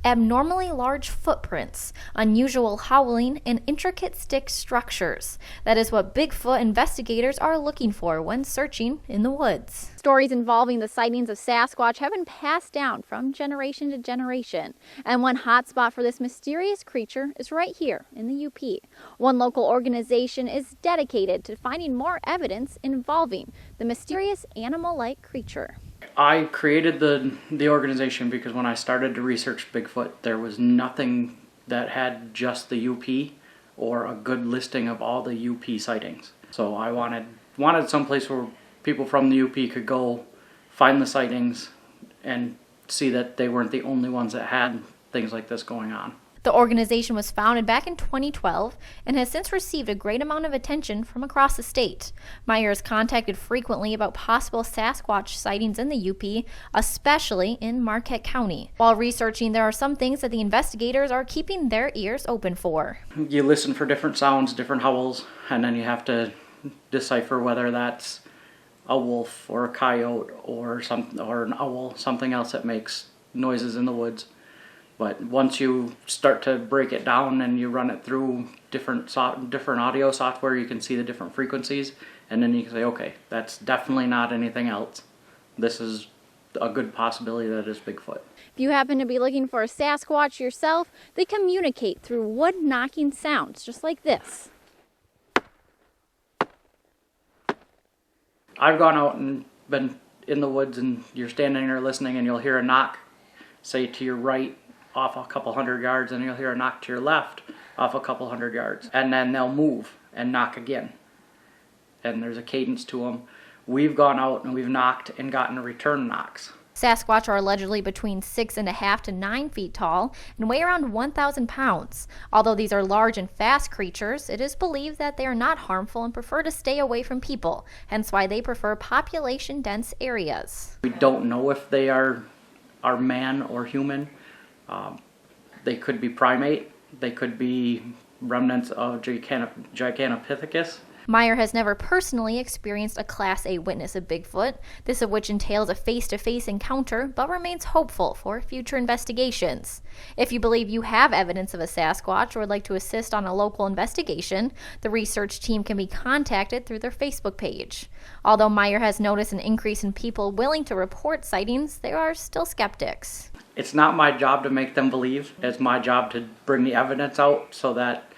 Abnormally large footprints, unusual howling, and intricate stick structures. That is what Bigfoot investigators are looking for when searching in the woods. Stories involving the sightings of Sasquatch have been passed down from generation to generation, and one hotspot for this mysterious creature is right here in the UP. One local organization is dedicated to finding more evidence involving the mysterious animal-like creature. I created the organization because when I started to research Bigfoot, there was nothing that had just the UP or a good listing of all the UP sightings. So I wanted someplace where people from the UP could go find the sightings and see that they weren't the only ones that had things like this going on. The organization was founded back in 2012 and has since received a great amount of attention from across the state. Meyer is contacted frequently about possible Sasquatch sightings in the UP, especially in Marquette County. While researching, there are some things that the investigators are keeping their ears open for. You listen for different sounds, different howls, and then you have to decipher whether that's a wolf or a coyote or an owl, something else that makes noises in the woods. But once you start to break it down and you run it through different audio software, you can see the different frequencies, and then you can say, okay, that's definitely not anything else. This is a good possibility that it's Bigfoot. If you happen to be looking for a Sasquatch yourself, they communicate through wood knocking sounds, just like this. I've gone out and been in the woods, and you're standing there listening, and you'll hear a knock, say to your right, off a couple hundred yards, and you'll hear a knock to your left off a couple hundred yards, and then they'll move and knock again, and there's a cadence to them. We've gone out and we've knocked and gotten return knocks. Sasquatch are allegedly between 6.5 to 9 feet tall and weigh around 1,000 pounds. Although these are large and fast creatures, it is believed that they are not harmful and prefer to stay away from people, hence why they prefer population-dense areas. We don't know if they are man or human. They could be primate, they could be remnants of Gigantopithecus. Meyer has never personally experienced a Class A witness of Bigfoot, this of which entails a face-to-face encounter, but remains hopeful for future investigations. If you believe you have evidence of a Sasquatch or would like to assist on a local investigation, the research team can be contacted through their Facebook page. Although Meyer has noticed an increase in people willing to report sightings, there are still skeptics. It's not my job to make them believe. It's my job to bring the evidence out so that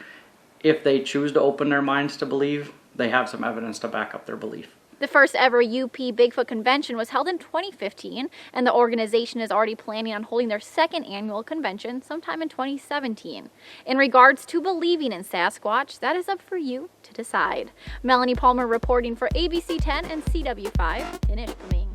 if they choose to open their minds to believe, they have some evidence to back up their belief. The first ever UP Bigfoot convention was held in 2015, and the organization is already planning on holding their second annual convention sometime in 2017. In regards to believing in Sasquatch, that is up for you to decide. Melanie Palmer reporting for ABC 10 and CW5 in Ishpeming.